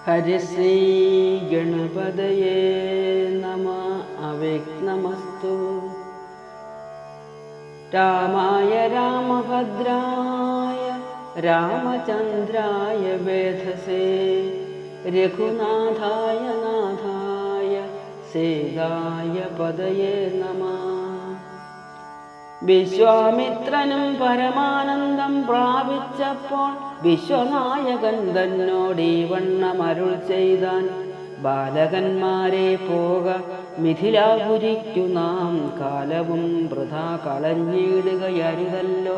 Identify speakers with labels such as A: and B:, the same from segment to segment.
A: ഹരിശ്രീ ഗണപതയേ നമഃ. അവ്യക്തമസ്തു. രാമായ രാമഭദ്രായ രാമചന്ദ്രായ വേധസേ രഘുനാഥായ നാഥായ സീതായ പദയേ നമഃ. വിശ്വാമിത്രനും പരമാനന്ദം പ്രാപിച്ചപ്പോൾ വിശ്വനായകൻ തന്നോടീ വണ്ണമരുൾ ചെയ്താൻ. ബാലകന്മാരെ പോക മിഥിലാപുരിക്കു നാം, കാലവും വൃഥാ കളഞ്ഞിടുകയരുതല്ലോ.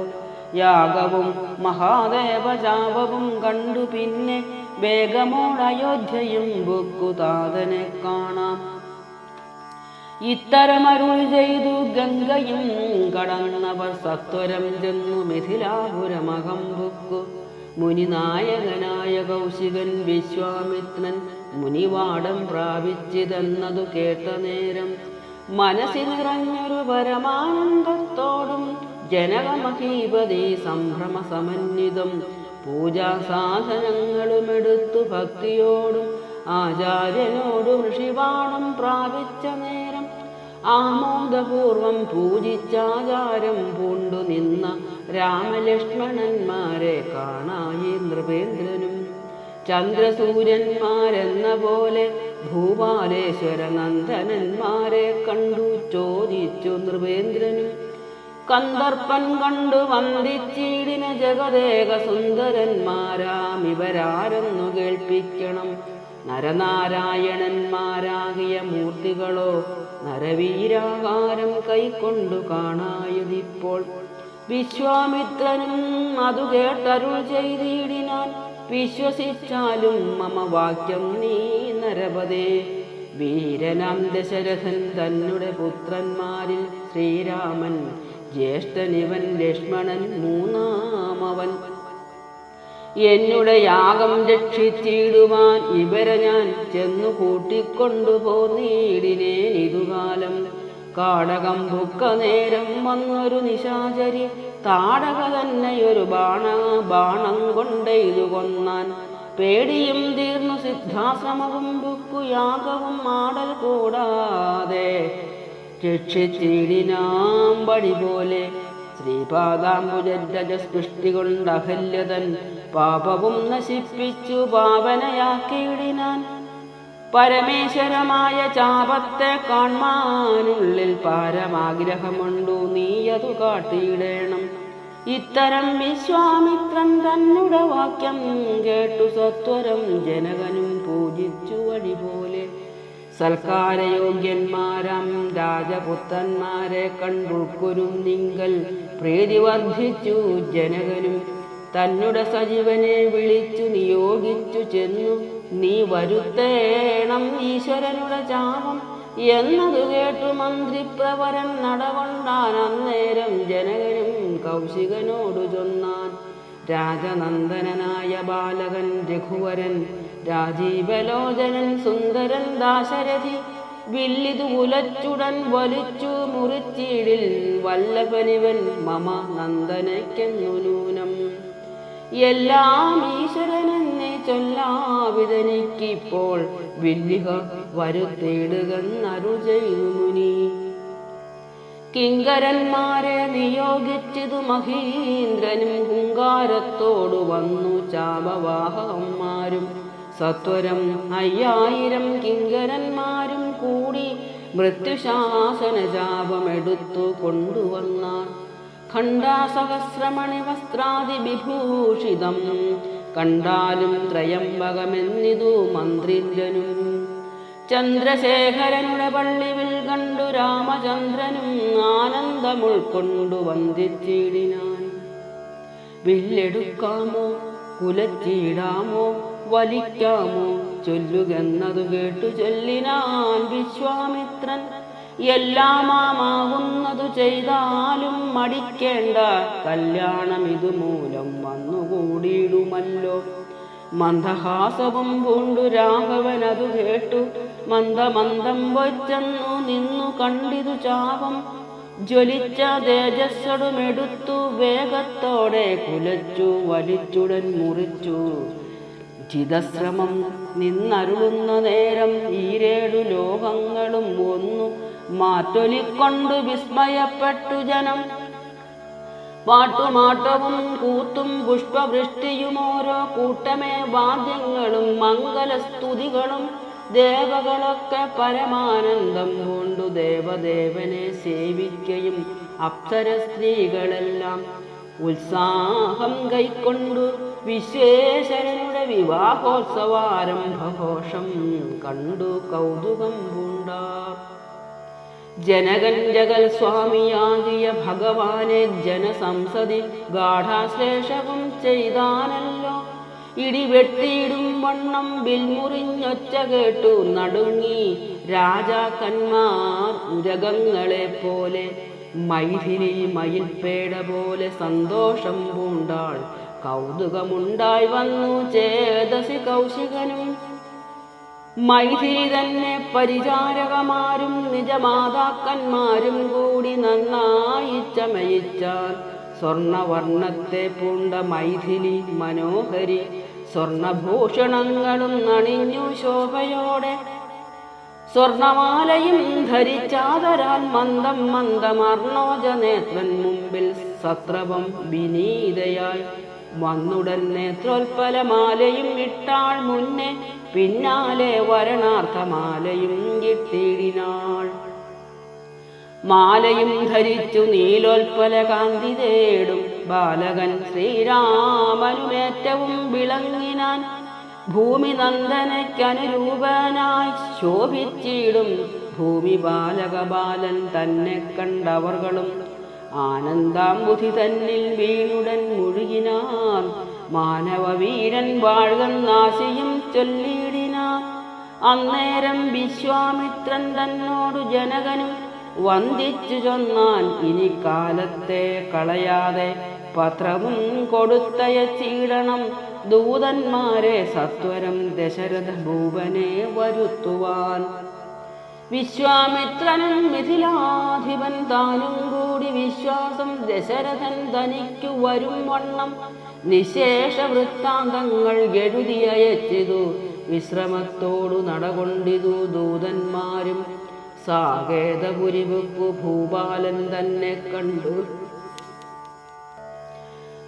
A: യാഗവും മഹാദേവജാപവും കണ്ടു പിന്നെ വേഗമോടയോധ്യയും ബുക്കുതാതനെ കാണാം. ഇത്തരമരുൾ ചെയ്തു ഗംഗയും കടന്നവർ സത്വരം ചെന്നു മിഥിലാപുരമകം ബുക്കു. മുനിനായകനായ കൗശികൻ വിശ്വാമിത്രൻ മുനിവാടം പ്രാപിച്ചിതെന്നതു കേട്ട നേരം മനസ്സിൽ നിറഞ്ഞൊരു പരമാനന്ദത്തോടും ജനകമഹീപതി സംഭ്രമ സമന്വിതം പൂജാസാധനങ്ങളുമെടുത്തു ഭക്തിയോടും ആചാര്യനോടു ഋഷിവാണം പ്രാപിച്ച നേരം ആമോദപൂർവം പൂജിച്ചാചാരം പൂണ്ടു നിന്ന രാമലക്ഷ്മണന്മാരെ കാണായി നൃപേന്ദ്രനും. ചന്ദ്രസൂര്യന്മാരെന്ന പോലെ ഭൂപാലേശ്വര നന്ദനന്മാരെ കണ്ടു ചോദിച്ചു നൃപേന്ദ്രനും. കന്ദർപ്പൻ കണ്ടു വന്ദിച്ചിടിന ജഗദേക സുന്ദരന്മാരാമിവരാരെന്നു കേൾപ്പിക്കണം. നരനാരായണന്മാരാകിയ മൂർത്തികളോ നരവീരാകാരം കൈക്കൊണ്ടു കാണായതിപ്പോൾ. വിശ്വാമിത്രനും അതു കേട്ടരുൾ ചെയ്തിടിനാൻ. വിശ്വസിച്ചാലും മമ വാക്യം നീ നരപതേ. വീരനാം ദശരഥൻ തന്നുടെ പുത്രന്മാരിൽ ശ്രീരാമൻ ജ്യേഷ്ഠനിവൻ, ലക്ഷ്മണൻ മൂന്നാമവൻ. എന്നുടെ യാഗം രക്ഷിച്ചിടുവാൻ ഇവരെ ഞാൻ ചെന്നു കൂട്ടിക്കൊണ്ടുപോന്നീടിനേൻ ഇതുകാലം. കാടകം ബുക്ക നേരം വന്നൊരു നിശാചരി താടക തന്നെയൊരു ബാണം കൊണ്ടെയ്തു കൊന്നാൻ. പേടിയും തീർന്നു സിദ്ധാശ്രമവും ബുക്കു യാഗവും ആടൽ കൂടാതെ രക്ഷിച്ചിടിനാം വഴി പോലെ. ശ്രീപാദാംബുജസ്പൃഷ്ടി കൊണ്ട് അഹല്യതൻ പാപവും നശിപ്പിച്ചു പാവനയാക്കിയിടിനാൻ. പരമേശ്വരമായ ചാപത്തെ കാൺമാനുള്ളിൽ പാരമാഗ്രഹമുണ്ടു, നീയതു കാട്ടിയിടേണം. ഇത്തരം വിശ്വാമിത്രൻ തന്നുടെ വാക്യം കേട്ടു സത്വരം ജനകനും പൂജിച്ചു വഴി പോലെ. സൽക്കാരയോഗ്യന്മാരാം രാജപുത്രന്മാരെ കണ്ടുൾക്കൊരും നിങ്കൽ പ്രീതി വർദ്ധിച്ചു ജനകനും. തന്നുടെ സജീവനെ വിളിച്ചു നിയോഗിച്ചു ചെന്നു, നീ വരുത്തേണം ഈശ്വരനുടെ ചാപം എന്നതു കേട്ടു മന്ത്രിപ്രവരൻ നടകൊണ്ടാൻ. അന്നേരം ജനകനും കൗശികനോടു ചൊന്നാൻ. രാജനന്ദനായ ബാലകൻ രഘുവരൻ, രാജീവലോചനൻ സുന്ദരൻ ദാശരഥി, വില്ലിതു കുലച്ചുടൻ വലിച്ചു മുറിച്ചിടിൽ വല്ലഭനിവൻ മമ നന്ദനയ്ക്കെന്നു നൂനം. എല്ലാം ഈശ്വരനെന്നെ ചൊല്ലാവിതനിക്കിപ്പോൾ വില്ലിക വരുത്തിയിടുകന്നരുൾ ചെയ്തു മുനി. കിങ്കരന്മാരെ നിയോഗിച്ചതു മഹീന്ദ്രനും ഹുങ്കാരത്തോടു വന്നു ചാപവാഹകന്മാരും. സത്വരം 5000 കിങ്കരന്മാരും കൂടി മൃത്യുശാസന ചാപമെടുത്തു കൊണ്ടുവന്നാർ. ഖണ്ഡാസഹസ്രമണി വസ്ത്രാദി വിഭൂഷിതം കണ്ടാലും ത്രയംബകമെന്നിതു മന്ത്രിന്ദ്രനും. ചന്ദ്രശേഖരനുടെ പള്ളിവിൽ കണ്ടു രാമചന്ദ്രനും ആനന്ദമുൾക്കൊണ്ടു വന്ദിച്ചിടിനാൻ. വില്ലെടുക്കാമോ, കുലച്ചിടാമോ, വലിക്കാമോ ചൊല്ലുകെന്നതു കേട്ടു ചൊല്ലിനാൻ വിശ്വാമിത്രൻ. എല്ലാമാവുന്നതു ചെയ്താലും മടിക്കേണ്ട, കല്യാണം ഇതുമൂലം വന്നുകൂടിയിടുമല്ലോ. മന്ദഹാസവും പൂണ്ടു രാഘവനതു കേട്ടു മന്ദമന്ദം വച്ചെന്നു നിന്നു കണ്ടിതു ചാപം. ജ്വലിച്ച തേജസ്സടുമെടുത്തു വേഗത്തോടെ കുലച്ചു വലിച്ചുടൻ മുറിച്ചു ചിതശ്രമം നിന്നരുളുന്ന നേരം ഈരേഴു ലോകങ്ങളും ഒന്നു മാറ്റൊലിക്കൊണ്ടു വിസ്മയപ്പെട്ടു ജനം. പാട്ടുമാട്ടവും കൂത്തും പുഷ്പവൃഷ്ടിയും ഓരോ കൂട്ടമേ വാദ്യങ്ങളും മംഗലസ്തുതികളും ദേവകളൊക്കെ പരമാനന്ദം കൊണ്ടു ദേവദേവനെ സേവിക്കയും അപ്സര സ്ത്രീകളെല്ലാം ഉത്സാഹം കൈക്കൊണ്ടു വിശ്വേശ്വരനുടെ വിവാഹോത്സവാരംഭഘോഷം കണ്ടു കൗതുകം പൂണ്ടാർ. ജനകൻ ജഗൽ സ്വാമിയാകിയ ഭഗവാനെ ജനസംസതി ഗാഠാശ്ലേഷവും ചെയ്താനല്ലോ. ഇടിവെട്ടിയിടും വണ്ണം ബിൽമുറിഞ്ഞൊച്ച കേട്ടു നടുങ്ങി രാജാക്കന്മാർ ഉരകങ്ങളെ പോലെ. മൈഥിലി മയിൽപേട പോലെ സന്തോഷം പൂണ്ടാൾ. കൗതുകമുണ്ടായി വന്നു ചേതസി കൗശികനും. മൈഥിലി തന്നെ പരിചാരകമാരും നിജമാതാക്കന്മാരും കൂടി നന്നായി ചമയിച്ചാൽ. സ്വർണവർണ്ണത്തെ പൂണ്ട മൈഥിലി മനോഹരി സ്വർണഭൂഷണങ്ങളും അണിഞ്ഞു ശോഭയോടെ. സ്വർണമാലയും ധരിച്ചാതരാൽ മന്ദം മന്ദമർണോജനേത്രൻ മുമ്പിൽ സത്രപം വിനീതയായി വന്നുടൻ നേത്രോൽപ്പലമാലയും ഇട്ടാൾ മുന്നേ. പിന്നാലെ വരണാർത്ഥമാലയും ഇട്ടിടിനാൾ. മാലയും ധരിച്ചു നീലോൽപ്പല കാന്തി തേടും ബാലകൻ ശ്രീരാമനുമേറ്റവും വിളങ്ങിനാൻ. ഭൂമി നന്ദനയ്ക്കനുരൂപനായി ശോഭിച്ചിടും ഭൂമി ബാലകബാലൻ തന്നെ കണ്ടവർകളും ആനന്ദാംബുധി തന്നിൽ വീണുടൻ മുഴുകിനാൻ. മാനവവീരൻ വാഴ്കന്നാശയും ചൊല്ലിയിടിനാൻ. അന്നേരം വിശ്വാമിത്രൻ തന്നോടു ജനകനും വന്ദിച്ചു ചൊന്നാൻ. ഇനി കാലത്തെ കളയാതെ പത്രവും കൊടുത്തയച്ചിടണം ദൂതന്മാരെ സത്വരം ദശരഥ ഭൂപനെ വരുത്തുവാൻ. വിശ്വാമിത്രനും മിഥിലാധിപൻ താനും കൂടി വിശ്വാസം ദശരഥൻ തനിക്കു വരും വണ്ണം നിശേഷ വൃത്താന്തങ്ങൾ എഴുതി അയച്ചിതു. വിശ്രമത്തോടു നടകൊണ്ടിതു ദൂതന്മാരും. സാകേതപുരിവെപ്പു ഭൂപാലൻ തന്നെ കണ്ടു.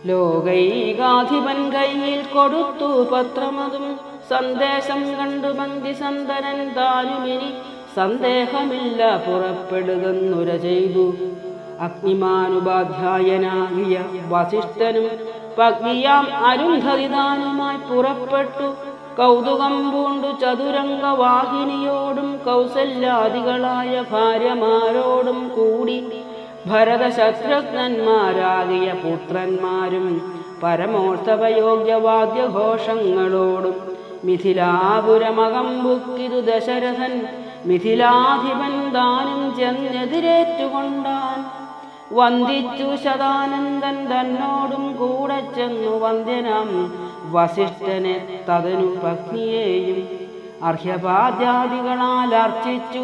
A: ലോകൈകാധിപൻ കയ്യിൽ കൊടുത്തു പത്രമതും. സന്ദേശം കണ്ടു മന്ദിസന്ധനൻ താനുമിനി സന്ദേഹമില്ല പുറപ്പെടുകന്നുര ചെയ്തു. അഗ്നിമാനുപാധ്യായനാകിയ വസിഷ്ഠനും പത്നിയാം അരുന്ധതിദാനുമായി പുറപ്പെട്ടു. കൗതുകം പൂണ്ടു ചതുരംഗവാഹിനിയോടും കൗസല്യാദികളായ ഭാര്യമാരോടും കൂടി ഭരതശത്രുഘ്നന്മാരാകിയ പുത്രന്മാരും പരമോത്സവയോഗ്യവാദ്യഘോഷങ്ങളോടും മിഥിലാപുരമകം ബുക്കിതു ദശരഥൻ. മിഥിലാധിപൻ താനും ചെന്നെതിരേറ്റുകൊണ്ടാൻ. വന്ദിച്ചു ശതാനന്ദൻ തന്നോടും കൂടെ ചെന്നു വന്ദ്യനാം വസിഷ്ഠനെ തതനു പത്നിയെയും അർഹ്യപാദ്യാദികളാൽ അർച്ചിച്ചു.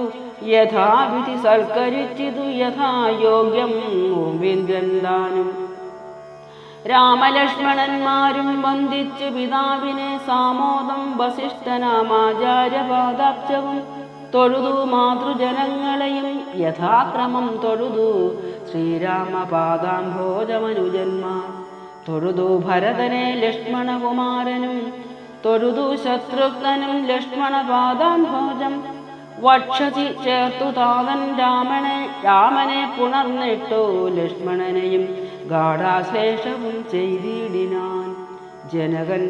A: യഥാവിധി സൽക്കരിച്ചിതു യഥായോഗ്യം ഗോവിന്ദൻ താനും. രാമലക്ഷ്മണന്മാരും വന്ദിച്ചു പിതാവിനെ സാമോദം. വസിഷ്ഠനാമാചാര്യപാദാബ്ജവും തൊഴുതു മാതൃജനങ്ങളെയും യഥാക്രമം തൊഴുതു. ശ്രീരാമപാദാംഭോജമനുജന്മാർ തൊഴുതു ഭരതനെ ലക്ഷ്മണകുമാരനും. തൊഴുതു ശത്രുഘ്നനും ലക്ഷ്മണപാദാംഭോജം. വക്ഷസി ചേർത്തു താതൻ രാമനെ പുണർന്നിട്ടു. ലക്ഷ്മണനെയും ഗാഠാശ്ലേഷവും ചെയ്തിടിനാൻ. ജനകൻ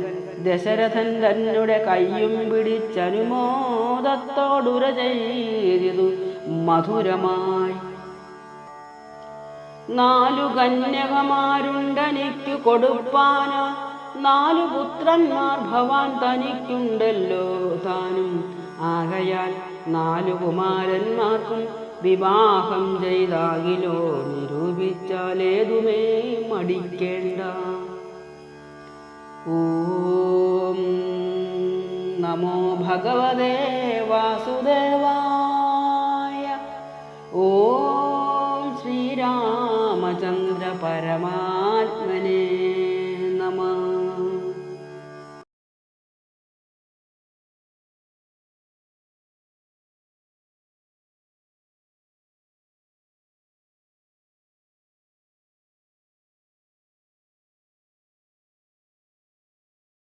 A: ദശരഥൻ തന്നെ കയ്യും പിടിച്ചനുമോദത്തോടുര ചെയ്തു മധുരമായി. 4 കന്യകമാരുണ്ടനിക്കു കൊടുപ്പാന. 4 പുത്രന്മാർ ഭവാൻ തനിക്കുണ്ടല്ലോ താനും. ആകയാൽ 4 കുമാരന്മാർക്കും വിവാഹം ചെയ്താകിലോ നിരൂപിച്ചാലേതുമേ മടിക്കേണ്ട. ഓം നമോ ഭഗവതേ വാസുദേവായ. ഓം ശ്രീരാമചന്ദ്ര പരമാ